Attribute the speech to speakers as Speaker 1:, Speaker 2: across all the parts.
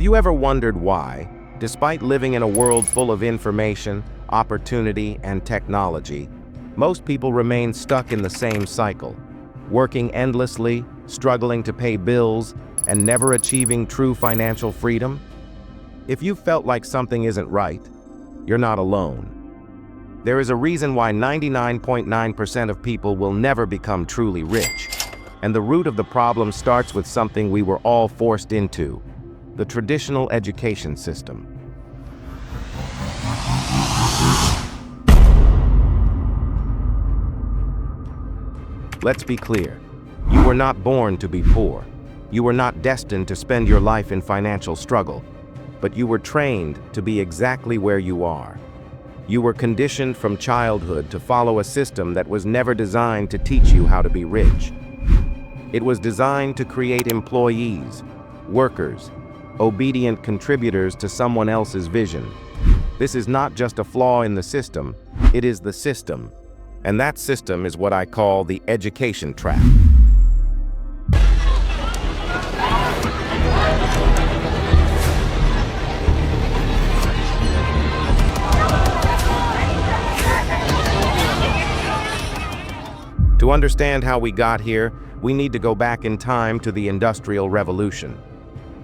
Speaker 1: you ever wondered why, despite living in a world full of information, opportunity, and technology, most people remain stuck in the same cycle, working endlessly, struggling to pay bills, and never achieving true financial freedom? If you felt like something isn't right, you're not alone. There is a reason why 99.9% of people will never become truly rich. And the root of the problem starts with something we were all forced into: the traditional education system. Let's be clear. You were not born to be poor. You were not destined to spend your life in financial struggle. But you were trained to be exactly where you are. You were conditioned from childhood to follow a system that was never designed to teach you how to be rich. It was designed to create employees, workers, obedient contributors to someone else's vision. This is not just a flaw in the system, it is the system. And that system is what I call the education trap. To understand how we got here, we need to go back in time to the Industrial Revolution.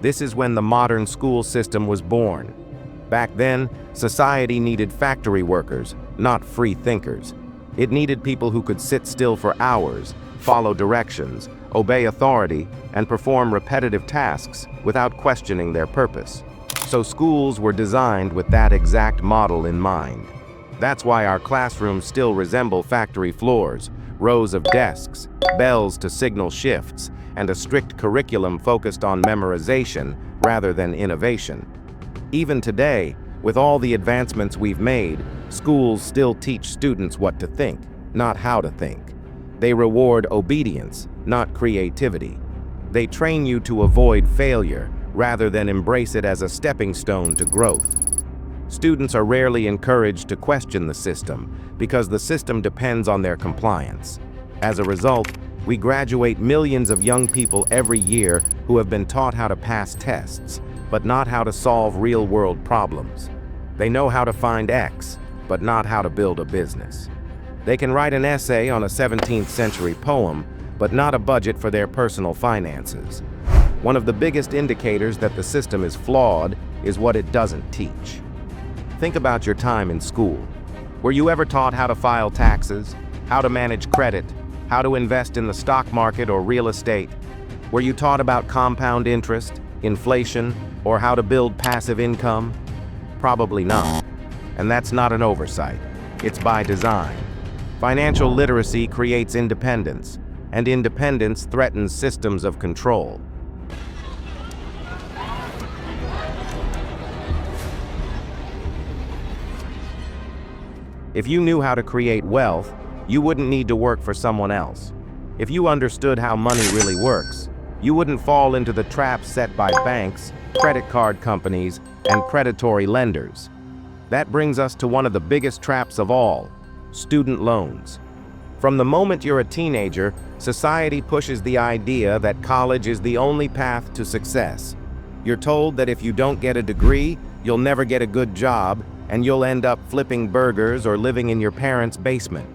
Speaker 1: This is when the modern school system was born. Back then, society needed factory workers, not free thinkers. It needed people who could sit still for hours, follow directions, obey authority, and perform repetitive tasks without questioning their purpose. So schools were designed with that exact model in mind. That's why our classrooms still resemble factory floors: rows of desks, bells to signal shifts, and a strict curriculum focused on memorization rather than innovation. Even today, with all the advancements we've made, schools still teach students what to think, not how to think. They reward obedience, not creativity. They train you to avoid failure rather than embrace it as a stepping stone to growth. Students are rarely encouraged to question the system because the system depends on their compliance. As a result, we graduate millions of young people every year who have been taught how to pass tests, but not how to solve real-world problems. They know how to find X, but not how to build a business. They can write an essay on a 17th century poem, but not a budget for their personal finances. One of the biggest indicators that the system is flawed is what it doesn't teach. Think about your time in school. Were you ever taught how to file taxes, how to manage credit, how to invest in the stock market or real estate? Were you taught about compound interest, inflation, or how to build passive income? Probably not. And that's not an oversight. It's by design. Financial literacy creates independence, and independence threatens systems of control. If you knew how to create wealth, you wouldn't need to work for someone else. If you understood how money really works, you wouldn't fall into the traps set by banks, credit card companies, and predatory lenders. That brings us to one of the biggest traps of all: student loans. From the moment you're a teenager, society pushes the idea that college is the only path to success. You're told that if you don't get a degree, you'll never get a good job, and you'll end up flipping burgers or living in your parents' basement.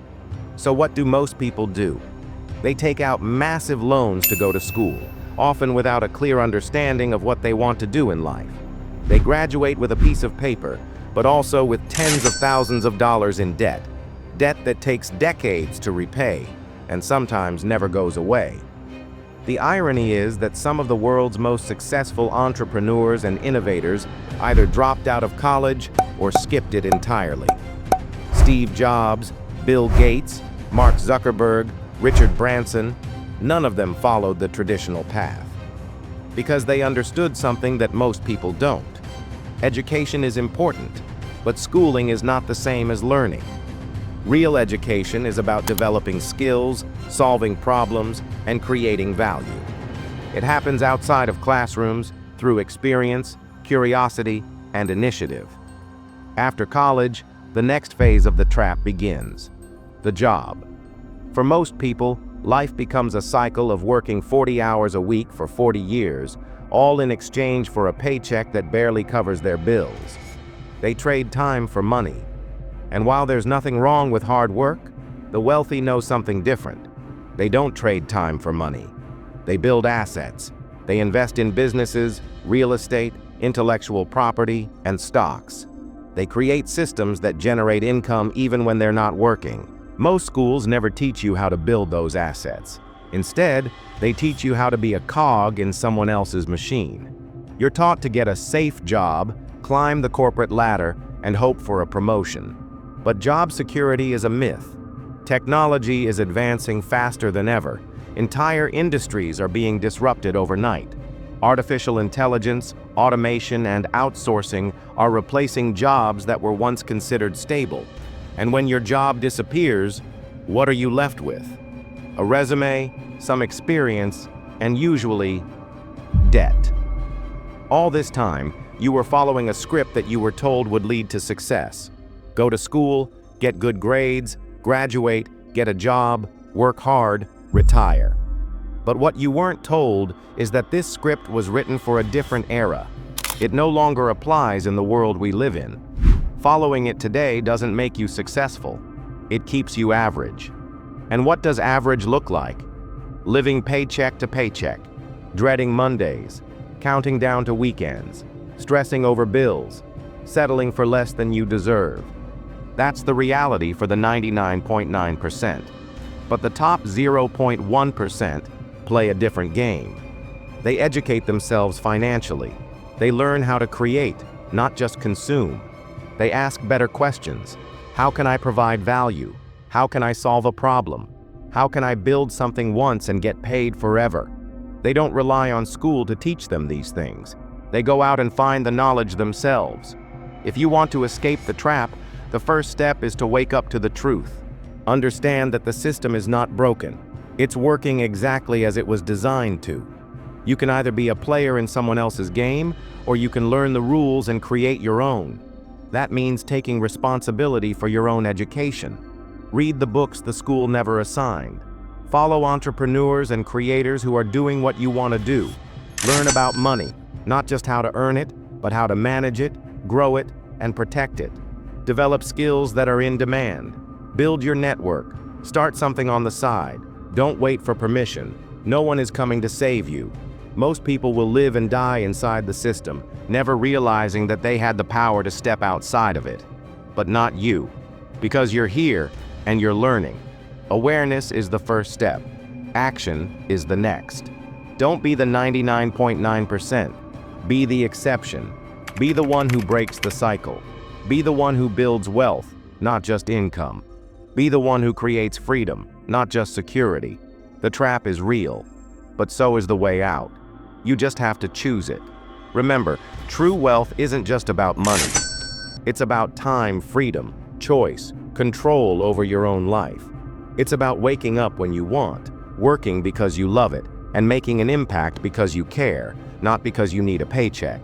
Speaker 1: So what do most people do? They take out massive loans to go to school, often without a clear understanding of what they want to do in life. They graduate with a piece of paper, but also with tens of thousands of dollars in debt. Debt that takes decades to repay, and sometimes never goes away. The irony is that some of the world's most successful entrepreneurs and innovators either dropped out of college or skipped it entirely. Steve Jobs, Bill Gates, Mark Zuckerberg, Richard Branson, none of them followed the traditional path. Because they understood something that most people don't. Education is important, but schooling is not the same as learning. Real education is about developing skills, solving problems, and creating value. It happens outside of classrooms through experience, curiosity, and initiative. After college, the next phase of the trap begins: the job. For most people, life becomes a cycle of working 40 hours a week for 40 years, all in exchange for a paycheck that barely covers their bills. They trade time for money. And while there's nothing wrong with hard work, the wealthy know something different. They don't trade time for money. They build assets. They invest in businesses, real estate, intellectual property, and stocks. They create systems that generate income even when they're not working. Most schools never teach you how to build those assets. Instead, they teach you how to be a cog in someone else's machine. You're taught to get a safe job, climb the corporate ladder, and hope for a promotion. But job security is a myth. Technology is advancing faster than ever. Entire industries are being disrupted overnight. Artificial intelligence, automation, and outsourcing are replacing jobs that were once considered stable. And when your job disappears, what are you left with? A resume, some experience, and usually debt. All this time, you were following a script that you were told would lead to success. Go to school, get good grades, graduate, get a job, work hard, retire. But what you weren't told is that this script was written for a different era. It no longer applies in the world we live in. Following it today doesn't make you successful. It keeps you average. And what does average look like? Living paycheck to paycheck, dreading Mondays, counting down to weekends, stressing over bills, settling for less than you deserve. That's the reality for the 99.9%. But the top 0.1% play a different game. They educate themselves financially. They learn how to create, not just consume. They ask better questions. How can I provide value? How can I solve a problem? How can I build something once and get paid forever? They don't rely on school to teach them these things. They go out and find the knowledge themselves. If you want to escape the trap, the first step is to wake up to the truth. Understand that the system is not broken. It's working exactly as it was designed to. You can either be a player in someone else's game, or you can learn the rules and create your own. That means taking responsibility for your own education. Read the books the school never assigned. Follow entrepreneurs and creators who are doing what you want to do. Learn about money, not just how to earn it, but how to manage it, grow it, and protect it. Develop skills that are in demand. Build your network. Start something on the side. Don't wait for permission. No one is coming to save you. Most people will live and die inside the system, never realizing that they had the power to step outside of it. But not you. Because you're here and you're learning. Awareness is the first step. Action is the next. Don't be the 99.9%. Be the exception. Be the one who breaks the cycle. Be the one who builds wealth, not just income. Be the one who creates freedom, not just security. The trap is real, but so is the way out. You just have to choose it. Remember, true wealth isn't just about money. It's about time, freedom, choice, control over your own life. It's about waking up when you want, working because you love it, and making an impact because you care, not because you need a paycheck.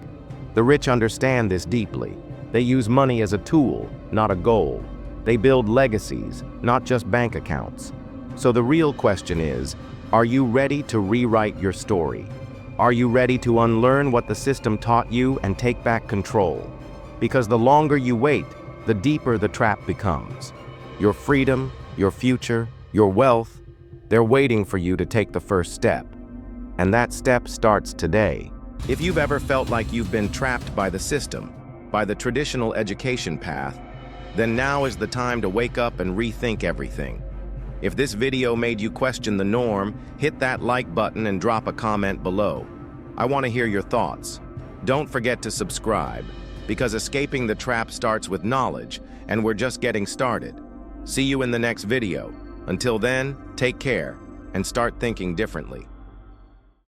Speaker 1: The rich understand this deeply. They use money as a tool, not a goal. They build legacies, not just bank accounts. So the real question is, are you ready to rewrite your story? Are you ready to unlearn what the system taught you and take back control? Because the longer you wait, the deeper the trap becomes. Your freedom, your future, your wealth, they're waiting for you to take the first step. And that step starts today. If you've ever felt like you've been trapped by the system, by the traditional education path, then now is the time to wake up and rethink everything. If this video made you question the norm, hit that like button and drop a comment below. I want to hear your thoughts. Don't forget to subscribe, because escaping the trap starts with knowledge, and we're just getting started. See you in the next video. Until then, take care and start thinking differently.